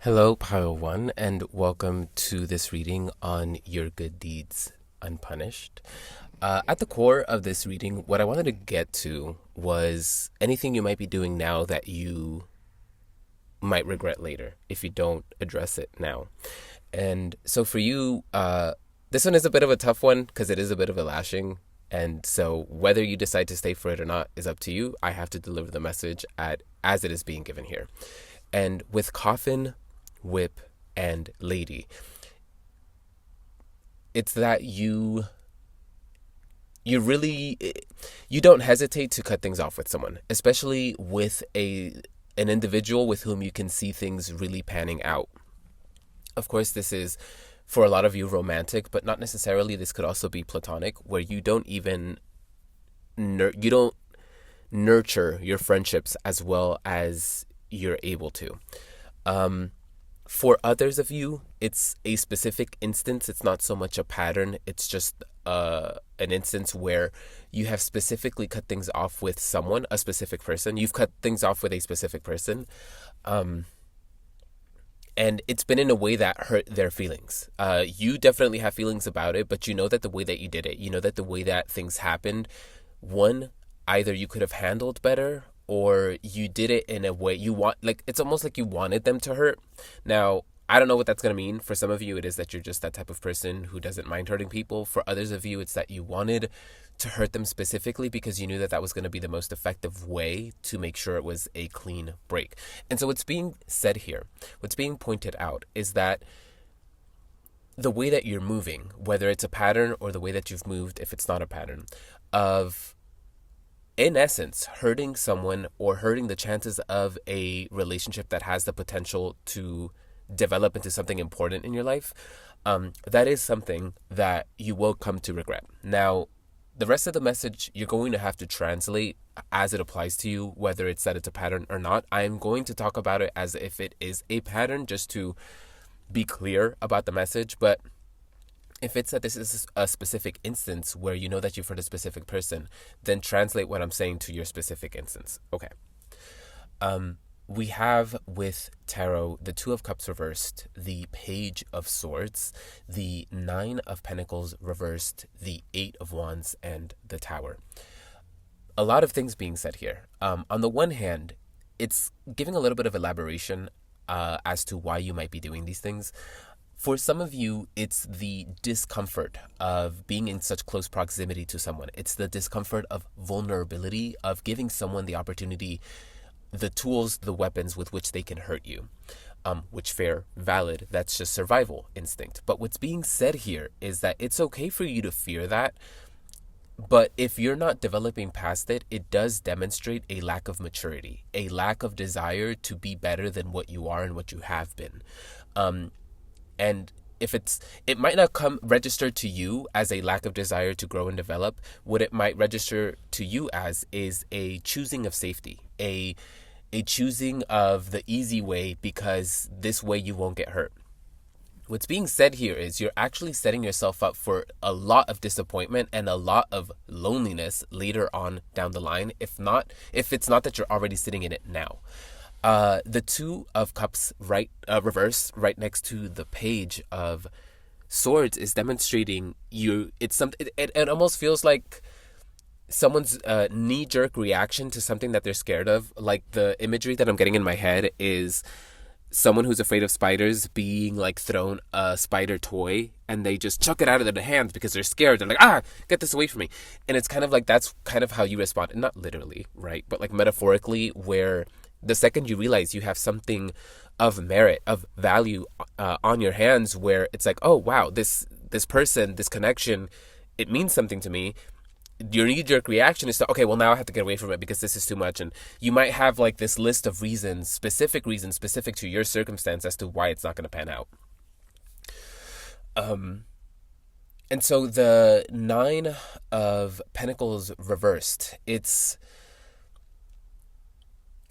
Hello, Pile One, and welcome to this reading on Your Good Deeds Unpunished. At the core of this reading, what I wanted to get to was anything you might be doing now that you might regret later if you don't address it now. And so for you, this one is a bit of a tough one because it is a bit of a lashing. And so whether you decide to stay for it or not is up to you. I have to deliver the message as it is being given here. And with coffin, whip, and lady, it's that you really you don't hesitate to cut things off with someone, especially with an individual with whom you can see things really panning out. Of course, this is for a lot of you romantic, but not necessarily. This could also be platonic, where you don't even you don't nurture your friendships as well as you're able to. For others of you, it's a specific instance. It's not so much a pattern. It's just an instance where you have specifically cut things off with someone, a specific person. You've cut things off with a specific person. And it's been in a way that hurt their feelings. You definitely have feelings about it, but you know that the way that you did it, you know that the way that things happened, one, either you could have handled better or you did it in a way you want, like, it's almost like you wanted them to hurt. Now, I don't know what that's going to mean. For some of you, it is that you're just that type of person who doesn't mind hurting people. For others of you, it's that you wanted to hurt them specifically because you knew that that was going to be the most effective way to make sure it was a clean break. And so what's being said here, what's being pointed out is that the way that you're moving, whether it's a pattern or the way that you've moved, if it's not a pattern, of in essence, hurting someone or hurting the chances of a relationship that has the potential to develop into something important in your life, that is something that you will come to regret. Now, the rest of the message you're going to have to translate as it applies to you, whether it's that it's a pattern or not. I'm going to talk about it as if it is a pattern just to be clear about the message, but if it's that this is a specific instance where you know that you've hurt a specific person, then translate what I'm saying to your specific instance. Okay. We have with tarot the Two of Cups reversed, the Page of Swords, the Nine of Pentacles reversed, the Eight of Wands, and the Tower. A lot of things being said here. On the one hand, it's giving a little bit of elaboration as to why you might be doing these things. For some of you, it's the discomfort of being in such close proximity to someone. It's the discomfort of vulnerability, of giving someone the opportunity, the tools, the weapons with which they can hurt you. Which fair, valid, that's just survival instinct. But what's being said here is that it's okay for you to fear that, but if you're not developing past it, it does demonstrate a lack of maturity, a lack of desire to be better than what you are and what you have been. And if it might not register to you as a lack of desire to grow and develop. What it might register to you as is a choosing of safety, a choosing of the easy way because this way you won't get hurt. What's being said here is you're actually setting yourself up for a lot of disappointment and a lot of loneliness later on down the line, if it's not that you're already sitting in it now. The Two of Cups reverse right next to the Page of Swords is demonstrating it's something. It almost feels like someone's knee-jerk reaction to something that they're scared of. Like the imagery that I'm getting in my head is someone who's afraid of spiders being like thrown a spider toy and they just chuck it out of their hands because they're scared. They're like, get this away from me. And it's kind of like that's kind of how you respond. And not literally, right? But like metaphorically, where the second you realize you have something of merit, of value on your hands, where it's like, oh, wow, this person, this connection, it means something to me. Your knee-jerk reaction is to, okay, well, now I have to get away from it because this is too much. And you might have like this list of reasons specific to your circumstance as to why it's not going to pan out. And so the Nine of Pentacles reversed,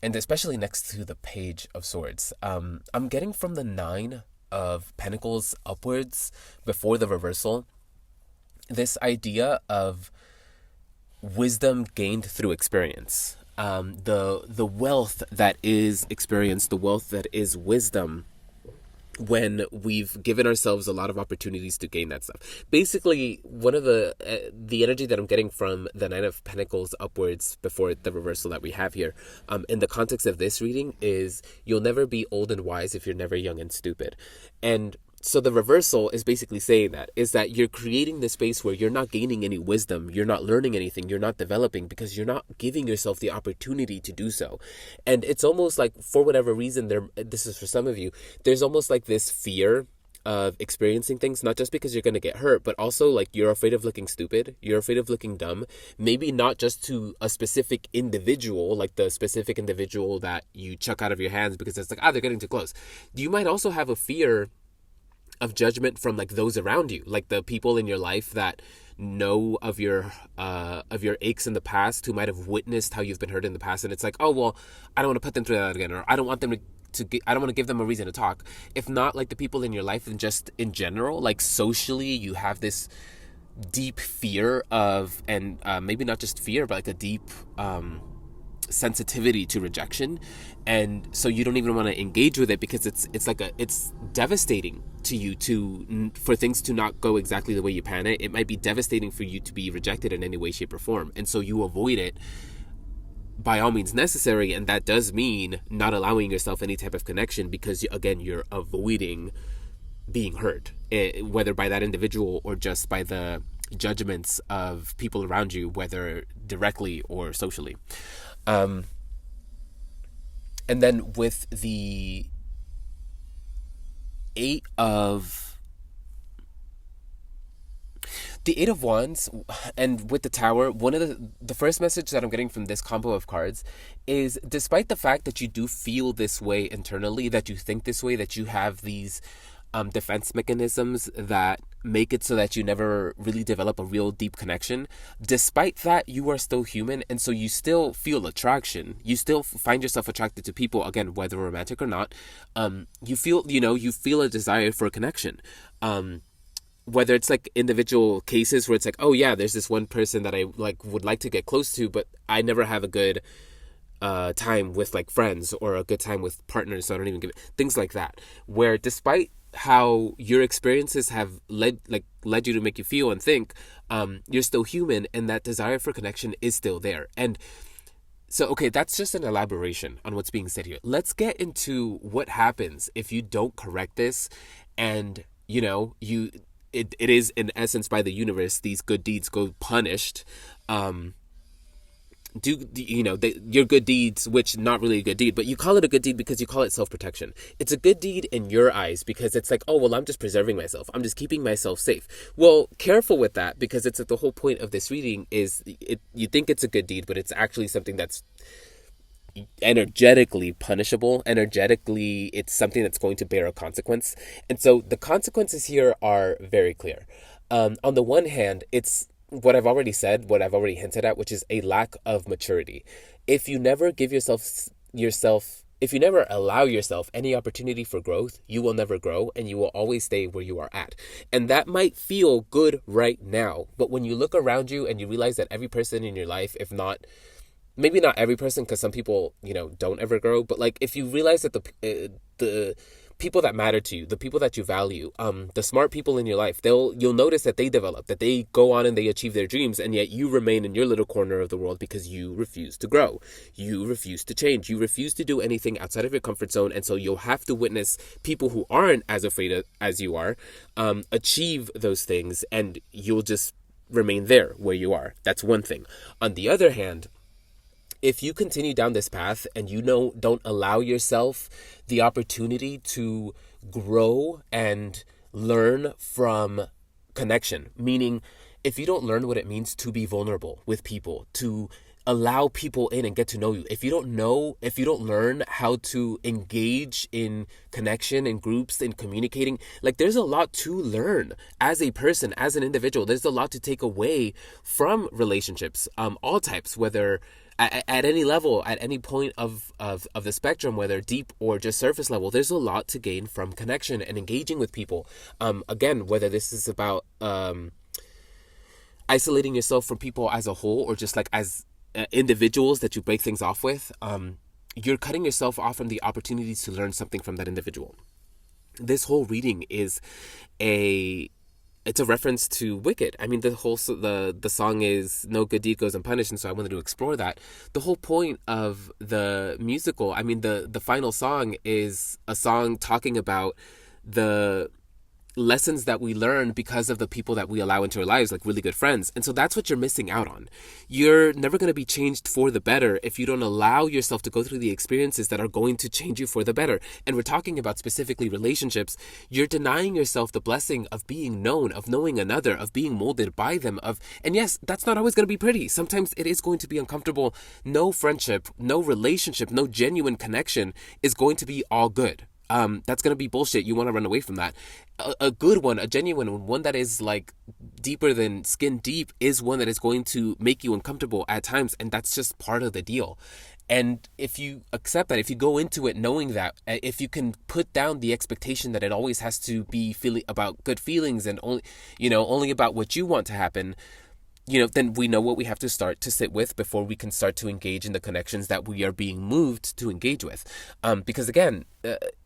and especially next to the Page of Swords, I'm getting from the Nine of Pentacles upwards before the reversal, this idea of wisdom gained through experience. The wealth that is experience, the wealth that is wisdom, when we've given ourselves a lot of opportunities to gain that stuff. Basically, one of the energy that I'm getting from the Nine of Pentacles upwards before the reversal that we have here, in the context of this reading, is you'll never be old and wise if you're never young and stupid. And so the reversal is basically saying that, is that you're creating this space where you're not gaining any wisdom, you're not learning anything, you're not developing, because you're not giving yourself the opportunity to do so. And it's almost like, for whatever reason, this is for some of you, there's almost like this fear of experiencing things, not just because you're going to get hurt, but also like you're afraid of looking stupid, you're afraid of looking dumb, maybe not just to a specific individual, like the specific individual that you chuck out of your hands because it's like, they're getting too close. You might also have a fear of judgment from like those around you, like the people in your life that know of your aches in the past, who might have witnessed how you've been hurt in the past, and it's like, oh well, I don't want to put them through that again, or I don't want them I don't want to give them a reason to talk. If not like the people in your life, and just in general, like socially, you have this deep fear of, and maybe not just fear, but like a deep sensitivity to rejection, and so you don't even want to engage with it because it's devastating to you for things to not go exactly the way you plan it. It might be devastating for you to be rejected in any way, shape, or form, and so you avoid it by all means necessary. And that does mean not allowing yourself any type of connection, because again, you're avoiding being hurt, whether by that individual or just by the judgments of people around you, whether directly or socially. And then with the Eight of Wands and with the Tower, one of the first message that I'm getting from this combo of cards is, despite the fact that you do feel this way internally, that you think this way, that you have these defense mechanisms that make it so that you never really develop a real deep connection, despite that, you are still human, and so you still feel attraction. You still find yourself attracted to people, again, whether romantic or not. You feel a desire for a connection. Whether it's like individual cases where it's like, oh yeah, there's this one person that I would like to get close to, but I never have a good time with like friends, or a good time with partners, so I don't even give it, things like that, where despite how your experiences have led you to make you feel and think, you're still human, and that desire for connection is still there. And so, okay, that's just an elaboration on what's being said here. Let's get into what happens if you don't correct this, and it is in essence, by the universe, these good deeds go punished. Your good deeds, which not really a good deed, but you call it a good deed because you call it self-protection. It's a good deed in your eyes because it's like, oh, well, I'm just preserving myself. I'm just keeping myself safe. Well, careful with that, because it's the whole point of this reading is you think it's a good deed, but it's actually something that's energetically punishable. Energetically, it's something that's going to bear a consequence. And so the consequences here are very clear. On the one hand, it's what I've already said, what I've already hinted at, which is a lack of maturity. If you never give yourself, if you never allow yourself any opportunity for growth, you will never grow, and you will always stay where you are at. And that might feel good right now, but when you look around you and you realize that every person in your life, if not, maybe not every person, because some people, don't ever grow, but like if you realize that the people that matter to you, the people that you value, the smart people in your life, you'll notice that they develop, that they go on and they achieve their dreams, and yet you remain in your little corner of the world because you refuse to grow. You refuse to change. You refuse to do anything outside of your comfort zone, and so you'll have to witness people who aren't as afraid as you are achieve those things, and you'll just remain there where you are. That's one thing. On the other hand, if you continue down this path and you don't allow yourself the opportunity to grow and learn from connection, meaning if you don't learn what it means to be vulnerable with people, to allow people in and get to know you, if you don't learn how to engage in connection, in groups, in communicating, like there's a lot to learn as a person, as an individual. There's a lot to take away from relationships, all types, whether at any level, at any point of the spectrum, whether deep or just surface level. There's a lot to gain from connection and engaging with people. Again, whether this is about isolating yourself from people as a whole, or just like as individuals that you break things off with, you're cutting yourself off from the opportunities to learn something from that individual. this whole reading is a it's a reference to Wicked. I mean, the song is "No good deed goes unpunished," and so I wanted to explore that. The whole point of the musical, I mean, the final song is a song talking about the lessons that we learn because of the people that we allow into our lives, like really good friends. And so that's what you're missing out on. You're never going to be changed for the better if you don't allow yourself to go through the experiences that are going to change you for the better. And we're talking about specifically relationships. You're denying yourself the blessing of being known, of knowing another, of being molded by them, and yes, that's not always going to be pretty. Sometimes it is going to be uncomfortable. No friendship, no relationship, no genuine connection is going to be all good. That's going to be bullshit. You want to run away from that. A good one, a genuine one that is like deeper than skin deep, is one that is going to make you uncomfortable at times. And that's just part of the deal. And if you accept that, if you go into it knowing that, if you can put down the expectation that it always has to be feeling about good feelings and only about what you want to happen, then we know what we have to start to sit with before we can start to engage in the connections that we are being moved to engage with. Because again,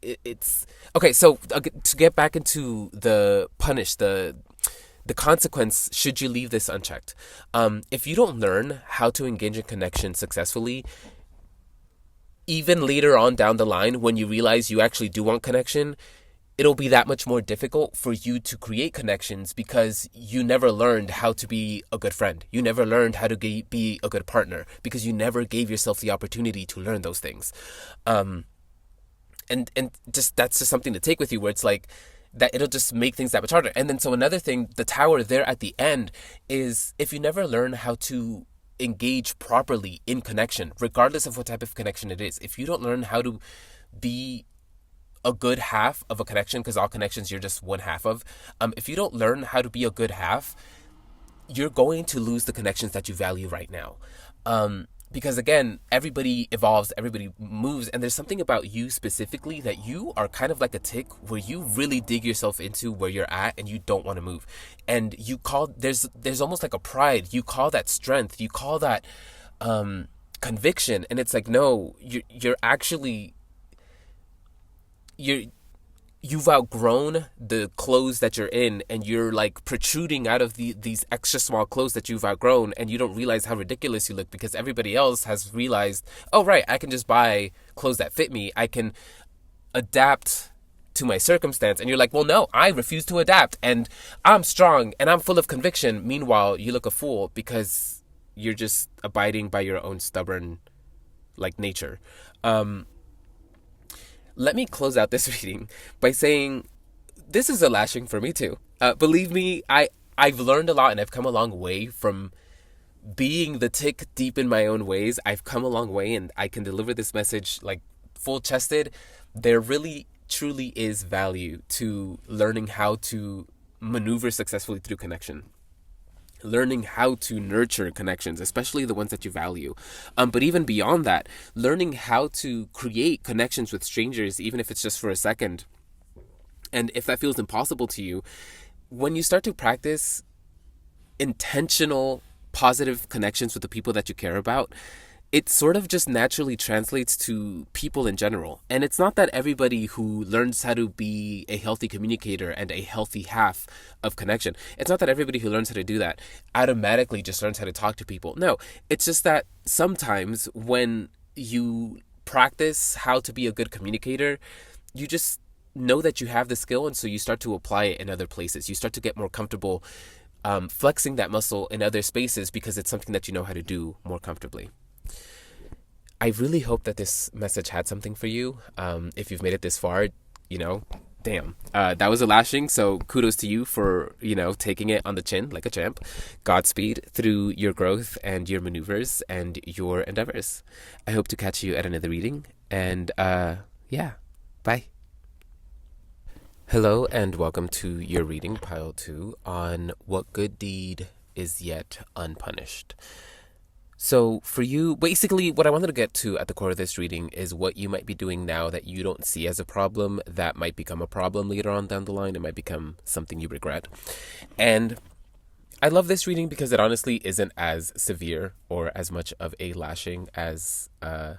it's okay. So to get back into the punish, the consequence should you leave this unchecked. If you don't learn how to engage in connection successfully, even later on down the line, when you realize you actually do want connection, it'll be that much more difficult for you to create connections because you never learned how to be a good friend. You never learned how to be a good partner because you never gave yourself the opportunity to learn those things. And just that's just something to take with you, where it's like that it'll just make things that much harder. And then so another thing, the tower there at the end is, if you never learn how to engage properly in connection, regardless of what type of connection it is, if you don't learn how to be a good half of a connection, because all connections you're just one half of, if you don't learn how to be a good half, you're going to lose the connections that you value right now. Because again, everybody evolves, everybody moves, and there's something about you specifically that you are kind of like a tick, where you really dig yourself into where you're at and you don't want to move. And you call, there's almost like a pride, you call that strength, you call that conviction, and it's like, no, you're actually, you've outgrown the clothes that you're in, and you're like protruding out of these extra small clothes that you've outgrown, and you don't realize how ridiculous you look because everybody else has realized, oh right, I can just buy clothes that fit me, I can adapt to my circumstance. And you're like, well, no, I refuse to adapt, and I'm strong and I'm full of conviction. Meanwhile, you look a fool because you're just abiding by your own stubborn like nature. Let me close out this reading by saying this is a lashing for me too. Believe me, I've learned a lot, and I've come a long way from being the tick deep in my own ways. I've come a long way, and I can deliver this message like full chested. There really truly is value to learning how to maneuver successfully through connection. Learning how to nurture connections, especially the ones that you value. But even beyond that, learning how to create connections with strangers, even if it's just for a second. And if that feels impossible to you, when you start to practice intentional, positive connections with the people that you care about, it sort of just naturally translates to people in general. And it's not that everybody who learns how to be a healthy communicator and a healthy half of connection, it's not that everybody who learns how to do that automatically just learns how to talk to people. No, it's just that sometimes when you practice how to be a good communicator, you just know that you have the skill, and so you start to apply it in other places. You start to get more comfortable flexing that muscle in other spaces because it's something that you know how to do more comfortably. I really hope that this message had something for you. If you've made it this far, damn. That was a lashing, so kudos to you for, taking it on the chin like a champ. Godspeed through your growth and your maneuvers and your endeavors. I hope to catch you at another reading, and bye. Hello, and welcome to your reading, Pile 2, on What Good Deed Is Yet Unpunished. So for you, basically what I wanted to get to at the core of this reading is what you might be doing now that you don't see as a problem that might become a problem later on down the line. It might become something you regret. And I love this reading because it honestly isn't as severe or as much of a lashing as the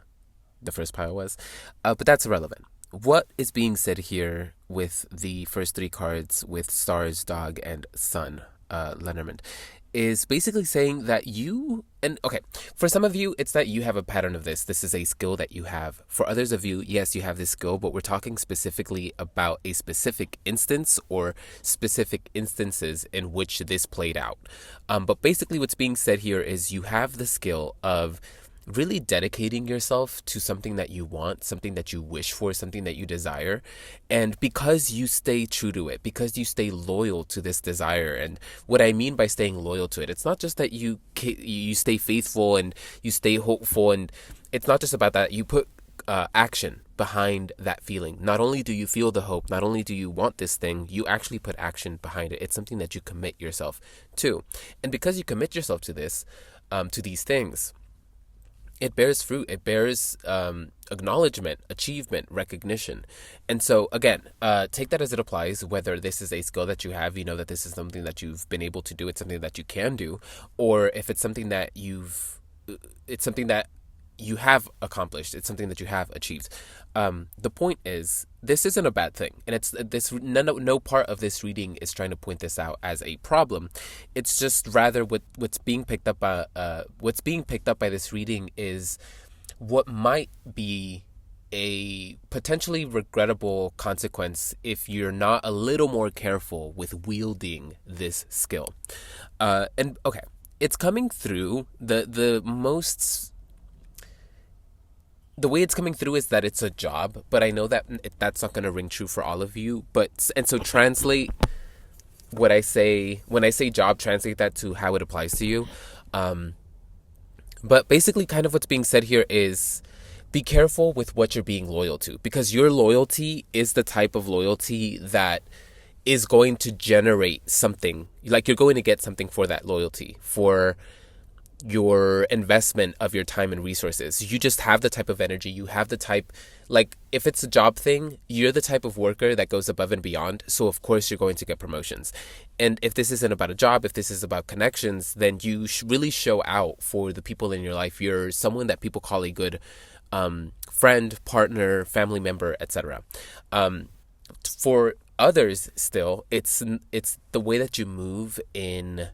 first pile was. But that's irrelevant. what is being said here with the first three cards with stars, dog, and sun, Lenormand, is basically saying that you, and okay, for some of you, it's that you have a pattern of this. This is a skill that you have. For others of you, yes, you have this skill, but we're talking specifically about a specific instance or specific instances in which this played out. But basically, what's being said here is you have the skill of really dedicating yourself to something that you want, something that you wish for, something that you desire. And because you stay true to it, because you stay loyal to this desire, and what I mean by staying loyal to it, it's not just that you stay faithful and you stay hopeful, and it's not just about that. You put action behind that feeling. Not only do you feel the hope, not only do you want this thing, you actually put action behind it. It's something that you commit yourself to. And because you commit yourself to this, to these things, it bears fruit. It bears acknowledgement, achievement, recognition. And so, again, take that as it applies, whether this is a skill that you have, you know that this is something that you've been able to do, it's something that you can do, or if it's something that it's something that you have accomplished, it's something that you have achieved. The point is, this isn't a bad thing, and it's this. No part of this reading is trying to point this out as a problem. It's just rather what's being picked up by this reading is what might be a potentially regrettable consequence if you're not a little more careful with wielding this skill. And okay, it's coming through the way it's coming through is that it's a job, but I know that that's not going to ring true for all of you. And so translate what I say, when I say job, translate that to how it applies to you. But basically kind of what's being said here is be careful with what you're being loyal to, because your loyalty is the type of loyalty that is going to generate something. Like, you're going to get something for that loyalty, for your investment of your time and resources. You just have the type of energy, you have the type, like, if it's a job thing, you're the type of worker that goes above and beyond, so of course you're going to get promotions. And if this isn't about a job, if this is about connections, then you really show out for the people in your life. You're someone that people call a good friend, partner, family member, etc. For others, still, it's the way that you move in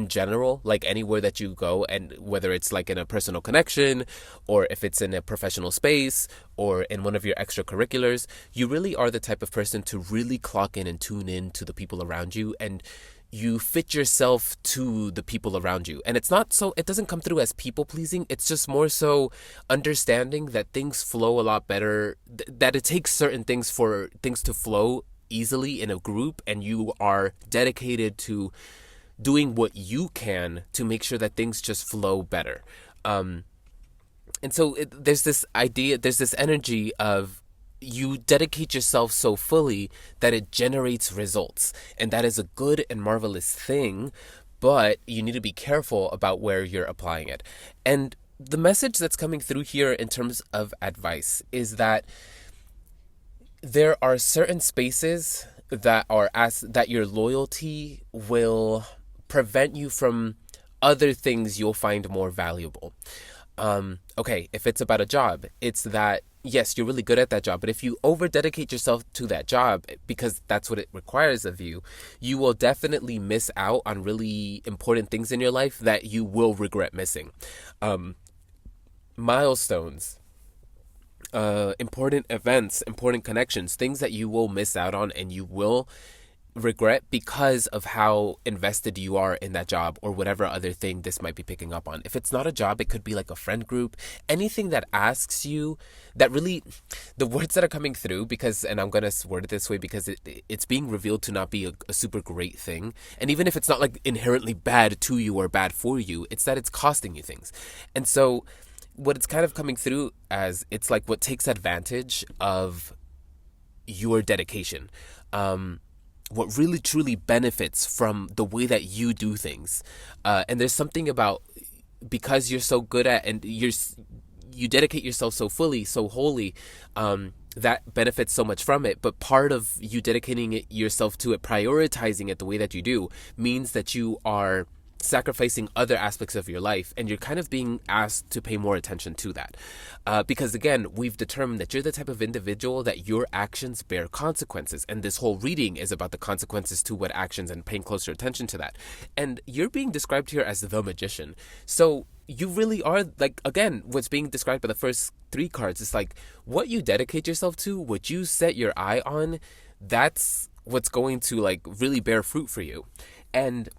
general, like anywhere that you go, and whether it's like in a personal connection, or if it's in a professional space, or in one of your extracurriculars, you really are the type of person to really clock in and tune in to the people around you, and you fit yourself to the people around you. And it doesn't come through as people pleasing, it's just more so understanding that things flow a lot better, that it takes certain things for things to flow easily in a group, and you are dedicated to doing what you can to make sure that things just flow better. And so there's this idea, there's this energy of you dedicate yourself so fully that it generates results. And that is a good and marvelous thing, but you need to be careful about where you're applying it. And the message that's coming through here in terms of advice is that there are certain spaces that your loyalty will prevent you from other things you'll find more valuable. Okay, if it's about a job, it's that, yes, you're really good at that job, but if you over dedicate yourself to that job because that's what it requires of you, you will definitely miss out on really important things in your life that you will regret missing. Milestones, important events, important connections, things that you will miss out on and you will regret because of how invested you are in that job or whatever other thing this might be picking up on. If it's not a job, it could be like a friend group, anything that asks you, that really, the words that are coming through, because, and I'm going to word it this way because it's being revealed to not be a super great thing. And even if it's not like inherently bad to you or bad for you, it's that it's costing you things. And so what it's kind of coming through as, it's like what takes advantage of your dedication. What really truly benefits from the way that you do things. And there's something about, because you're so good at, and you dedicate yourself so fully, so wholly, that benefits so much from it. But part of you dedicating yourself to it, prioritizing it the way that you do, means that you are sacrificing other aspects of your life, and you're kind of being asked to pay more attention to that. Because again, we've determined that you're the type of individual that your actions bear consequences, and this whole reading is about the consequences to what actions and paying closer attention to that. And you're being described here as the magician. So you really are, like, again, what's being described by the first 3 cards is like what you dedicate yourself to, what you set your eye on, that's what's going to like really bear fruit for you. And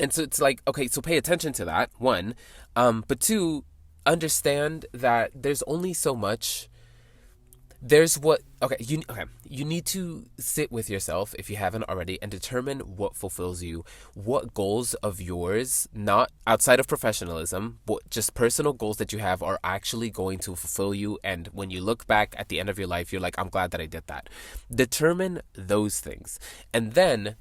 so it's like, okay, so pay attention to that, 1. But 2, understand that there's only so much. You need to sit with yourself, if you haven't already, and determine what fulfills you, what goals of yours, not outside of professionalism, but just personal goals that you have are actually going to fulfill you. And when you look back at the end of your life, you're like, I'm glad that I did that. Determine those things. And then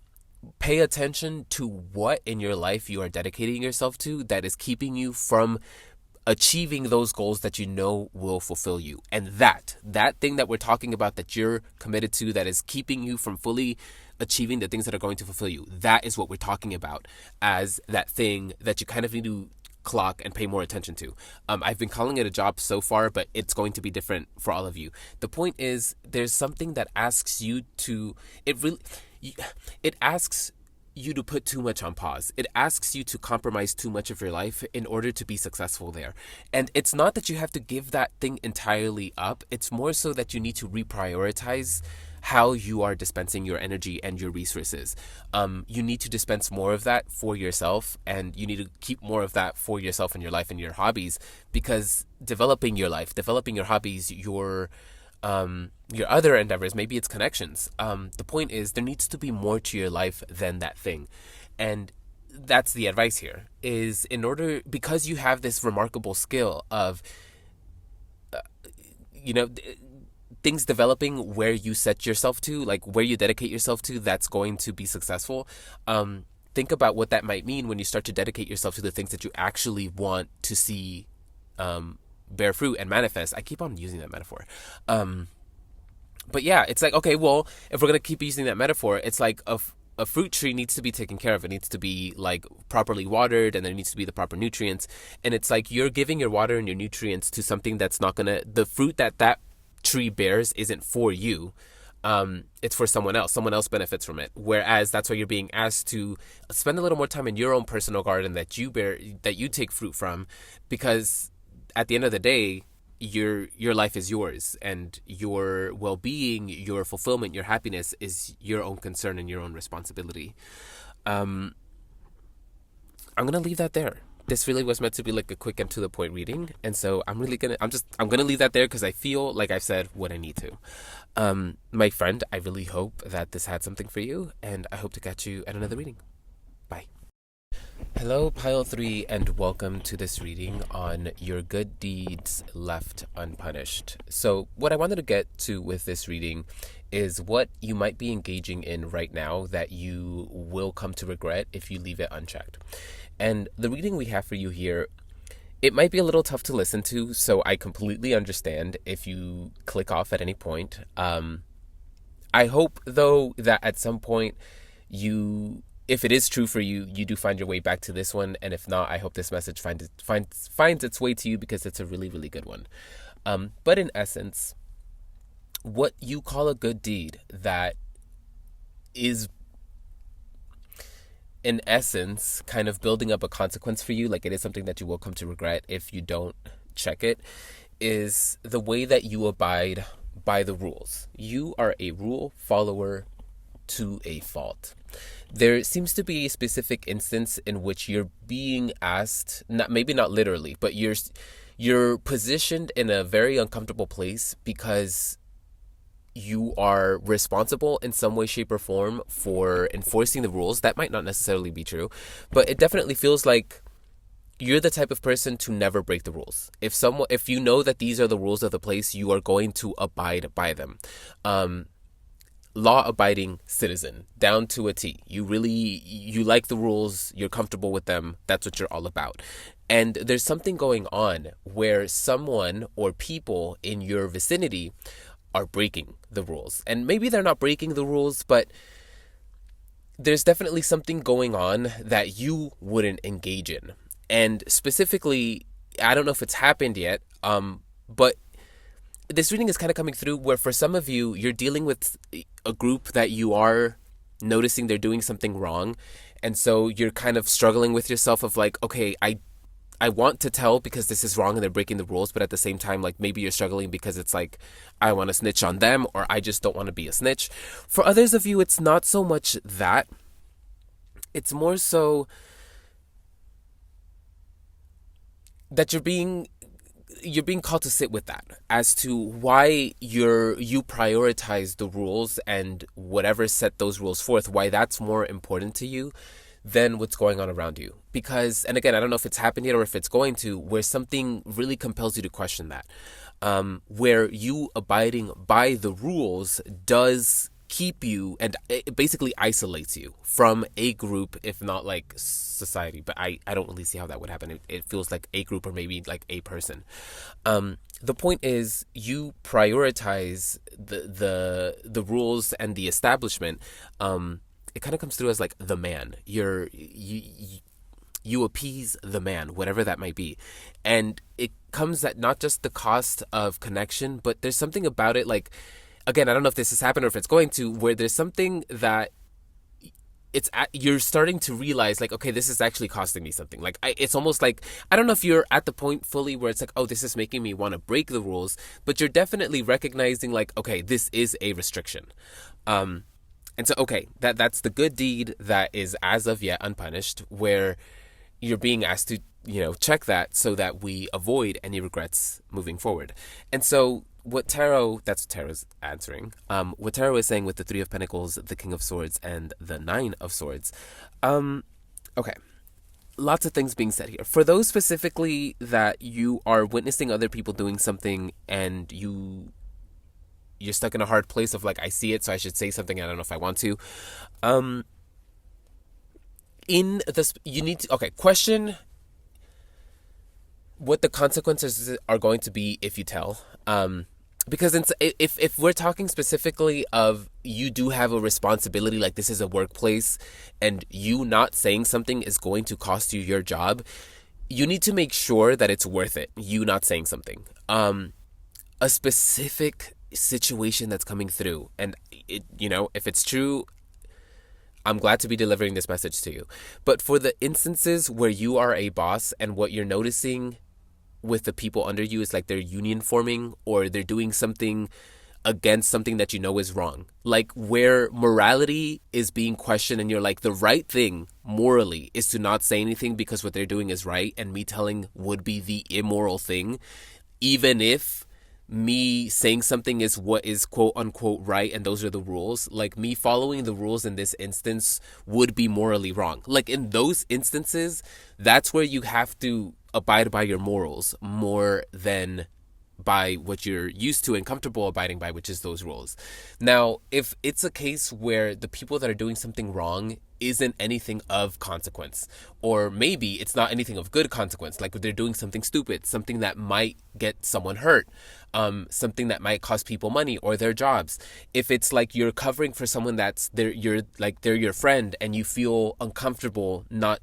pay attention to what in your life you are dedicating yourself to that is keeping you from achieving those goals that you know will fulfill you. And that thing that we're talking about that you're committed to, that is keeping you from fully achieving the things that are going to fulfill you, that is what we're talking about as that thing that you kind of need to clock and pay more attention to. I've been calling it a job so far, but it's going to be different for all of you. The point is, there's something that asks you to, it asks you to put too much on pause. It asks you to compromise too much of your life in order to be successful there. And it's not that you have to give that thing entirely up. It's more so that you need to reprioritize how you are dispensing your energy and your resources. You need to dispense more of that for yourself, and you need to keep more of that for yourself and your life and your hobbies, because developing your life, developing your hobbies, your other endeavors, maybe it's connections. The point is, there needs to be more to your life than that thing. And that's the advice here, is because you have this remarkable skill of, things developing where you set yourself to, like where you dedicate yourself to, that's going to be successful. Think about what that might mean when you start to dedicate yourself to the things that you actually want to see bear fruit and manifest. I keep on using that metaphor. But yeah, it's like, okay, well, if we're going to keep using that metaphor, it's like a fruit tree needs to be taken care of. It needs to be like properly watered, and there needs to be the proper nutrients. And it's like you're giving your water and your nutrients to something that's not going to, the fruit that tree bears isn't for you. It's for someone else. Someone else benefits from it. Whereas that's why you're being asked to spend a little more time in your own personal garden that you take fruit from, because at the end of the day, your life is yours, and your well-being, your fulfillment, your happiness is your own concern and your own responsibility. I'm gonna leave that there. This really was meant to be like a quick and to the point reading, and so I'm gonna leave that there because I feel like I've said what I need to. My friend, I really hope that this had something for you, and I hope to catch you at another reading. Bye. Hello, Pile 3, and welcome to this reading on Your Good Deeds Left Unpunished. So what I wanted to get to with this reading is what you might be engaging in right now that you will come to regret if you leave it unchecked. And the reading we have for you here, it might be a little tough to listen to, so I completely understand if you click off at any point. I hope, though, that at some point if it is true for you, you do find your way back to this one. And if not, I hope this message finds its way to you, because it's a really, really good one. But in essence, what you call a good deed that is, in essence, kind of building up a consequence for you, like it is something that you will come to regret if you don't check it, is the way that you abide by the rules. You are a rule follower to a fault. There seems to be a specific instance in which you're being asked, maybe not literally, but you're positioned in a very uncomfortable place because you are responsible in some way, shape, or form for enforcing the rules. That might not necessarily be true, but it definitely feels like you're the type of person to never break the rules. If you know that these are the rules of the place, you are going to abide by them. Law-abiding citizen, down to a T. You like the rules, you're comfortable with them, that's what you're all about. And there's something going on where someone or people in your vicinity are breaking the rules. And maybe they're not breaking the rules, but there's definitely something going on that you wouldn't engage in. And specifically, I don't know if it's happened yet, but this reading is kind of coming through where for some of you, you're dealing with a group that you are noticing they're doing something wrong. And so you're kind of struggling with yourself of like, okay, I want to tell because this is wrong and they're breaking the rules, but at the same time, like maybe you're struggling because it's like, I want to snitch on them or I just don't want to be a snitch. For others of you, it's not so much that. It's more so that you're being called to sit with that as to why you prioritize the rules and whatever set those rules forth, why that's more important to you than what's going on around you. Because, and again, I don't know if it's happened yet or if it's going to, where something really compels you to question that. Where you abiding by the rules does keep you, and it basically isolates you from a group, if not like society. But I don't really see how that would happen. It feels like a group or maybe like a person. The point is you prioritize the rules and the establishment. It kind of comes through as like the man. You appease the man, whatever that might be. And it comes at not just the cost of connection, but there's something about it like, again, I don't know if this has happened or if it's going to, where there's something that you're starting to realize like, okay, this is actually costing me something. Like it's almost like, I don't know if you're at the point fully where it's like, oh, this is making me want to break the rules, but you're definitely recognizing like, okay, this is a restriction. And so, okay, that's the good deed that is as of yet unpunished, where you're being asked to, check that so that we avoid any regrets moving forward. And so that's what Tarot's answering. What Tarot is saying with the Three of Pentacles, the King of Swords, and the Nine of Swords. Okay. Lots of things being said here. For those specifically that you are witnessing other people doing something and you're stuck in a hard place of like, I see it, so I should say something. I don't know if I want to. In this, you need to, question what the consequences are going to be if you tell. Because if we're talking specifically of you do have a responsibility, like this is a workplace, and you not saying something is going to cost you your job, you need to make sure that it's worth it, you not saying something. A specific situation that's coming through, and if it's true, I'm glad to be delivering this message to you. But for the instances where you are a boss and what you're noticing with the people under you is like they're union forming or they're doing something against something that you know is wrong, like where morality is being questioned and you're like, the right thing morally is to not say anything because what they're doing is right, and me telling would be the immoral thing, even if me saying something is what is quote unquote right and those are the rules. Like me following the rules in this instance would be morally wrong. Like in those instances, that's where you have to abide by your morals more than by what you're used to and comfortable abiding by, which is those rules. Now, if it's a case where the people that are doing something wrong isn't anything of consequence, or maybe it's not anything of good consequence, like they're doing something stupid, something that might get someone hurt, something that might cost people money or their jobs. If it's like you're covering for someone they're your friend and you feel uncomfortable not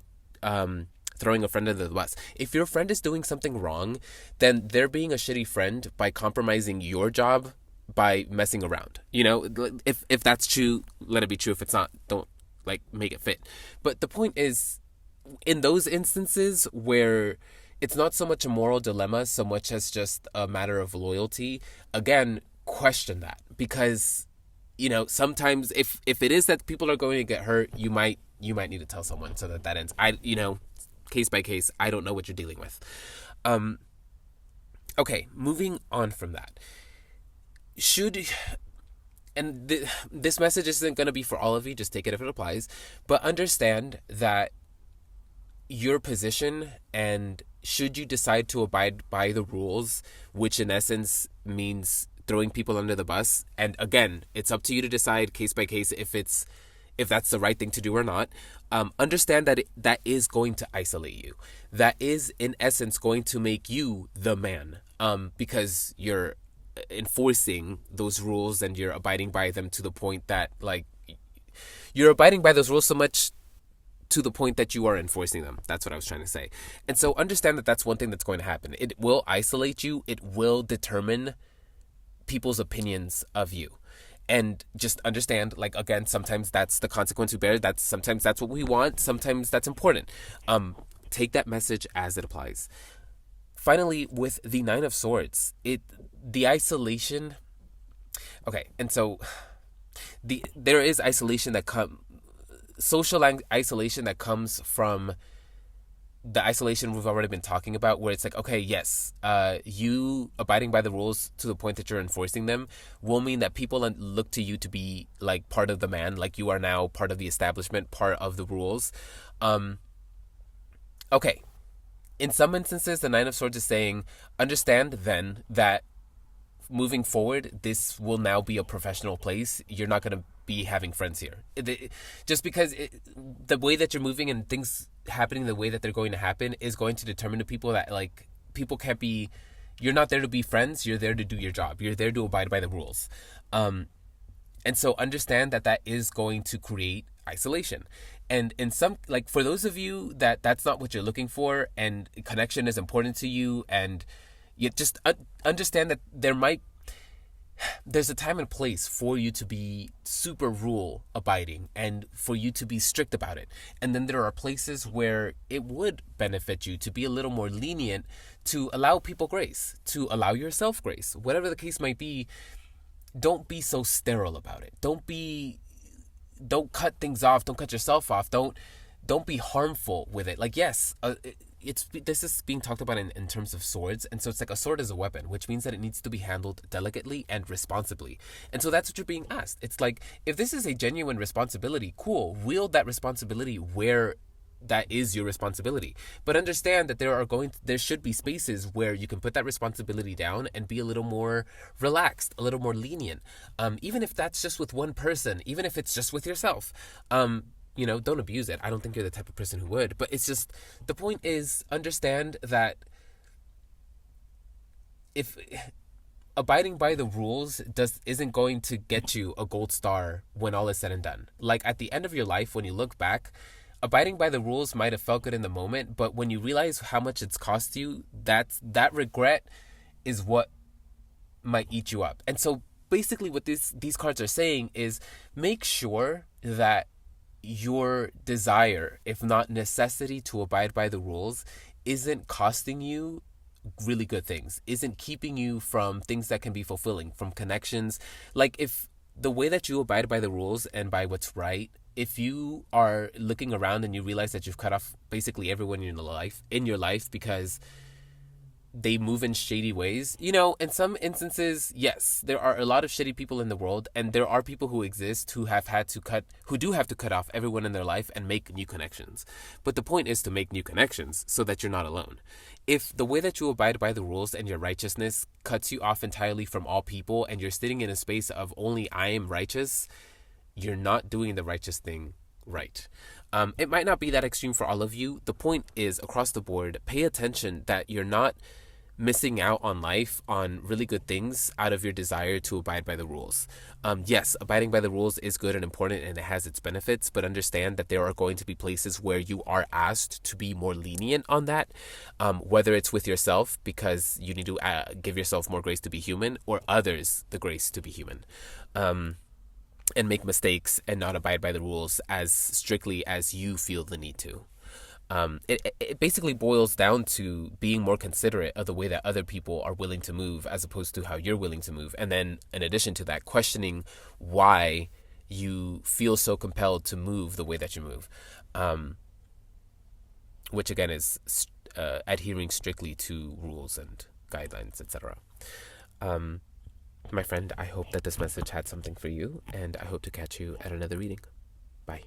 throwing a friend under the bus. If your friend is doing something wrong, then they're being a shitty friend by compromising your job by messing around. If that's true, let it be true. If it's not, don't make it fit. But the point is, in those instances where it's not so much a moral dilemma so much as just a matter of loyalty, again, question that, because sometimes if it is that people are going to get hurt, you might need to tell someone so that ends. Case by case, I don't know what you're dealing with. Okay, moving on from that. This message isn't going to be for all of you, just take it if it applies, but understand that your position, and should you decide to abide by the rules, which in essence means throwing people under the bus, and again, it's up to you to decide case by case if that's the right thing to do or not. Understand that that is going to isolate you. That is, in essence, going to make you the man, because you're enforcing those rules and you're abiding by them to the point that, like, you're abiding by those rules so much to the point that you are enforcing them. That's what I was trying to say. And so understand that that's one thing that's going to happen. It will isolate you. It will determine people's opinions of you. And just understand, like, again, sometimes that's the consequence we bear. Sometimes that's what we want. Sometimes that's important. Take that message as it applies. Finally, with the Nine of Swords, the isolation. Okay, and so there is isolation that social isolation that comes from the isolation we've already been talking about, where it's like, okay, yes, you abiding by the rules to the point that you're enforcing them will mean that people look to you to be like part of the man, like you are now part of the establishment, part of the rules. Okay, in some instances, the Nine of Swords is saying, understand then that moving forward, this will now be a professional place. You're not going to be having friends here. Just because the way that you're moving and things happening the way that they're going to happen is going to determine to people that, like, people can't be, you're not there to be friends. You're there to do your job. You're there to abide by the rules. And so understand that that is going to create isolation. And in some, like, for those of you that's not what you're looking for and connection is important to you, and you just understand that there's a time and place for you to be super rule abiding and for you to be strict about it. And then there are places where it would benefit you to be a little more lenient, to allow people grace, to allow yourself grace, whatever the case might be. Don't be so sterile about it. Don't cut things off. Don't cut yourself off. Don't be harmful with it. Like, yes, this is being talked about in terms of swords, and so it's like a sword is a weapon, which means that it needs to be handled delicately and responsibly. And so that's what you're being asked. It's like, if this is a genuine responsibility, cool, wield that responsibility where that is your responsibility. But understand that there should be spaces where you can put that responsibility down and be a little more relaxed, a little more lenient. Even if that's just with one person, even if it's just with yourself. Don't abuse it. I don't think you're the type of person who would. But it's just, the point is, understand that if abiding by the rules isn't going to get you a gold star when all is said and done. Like, at the end of your life, when you look back, abiding by the rules might have felt good in the moment, but when you realize how much it's cost you, that regret is what might eat you up. And so basically what these cards are saying is, make sure that your desire, if not necessity, to abide by the rules isn't costing you really good things, isn't keeping you from things that can be fulfilling, from connections. Like, if the way that you abide by the rules and by what's right, if you are looking around and you realize that you've cut off basically everyone in your life because they move in shady ways. In some instances, yes, there are a lot of shitty people in the world, and there are people who exist who do have to cut off everyone in their life and make new connections. But the point is to make new connections so that you're not alone. If the way that you abide by the rules and your righteousness cuts you off entirely from all people, and you're sitting in a space of only I am righteous, you're not doing the righteous thing right. It might not be that extreme for all of you. The point is, across the board, pay attention that you're not missing out on life, on really good things, out of your desire to abide by the rules. Yes, abiding by the rules is good and important, and it has its benefits, but understand that there are going to be places where you are asked to be more lenient on that, whether it's with yourself, because you need to give yourself more grace to be human, or others the grace to be human. And make mistakes and not abide by the rules as strictly as you feel the need to. It basically boils down to being more considerate of the way that other people are willing to move as opposed to how you're willing to move. And then in addition to that, questioning why you feel so compelled to move the way that you move. Which again is adhering strictly to rules and guidelines, etc. My friend, I hope that this message had something for you, and I hope to catch you at another reading. Bye.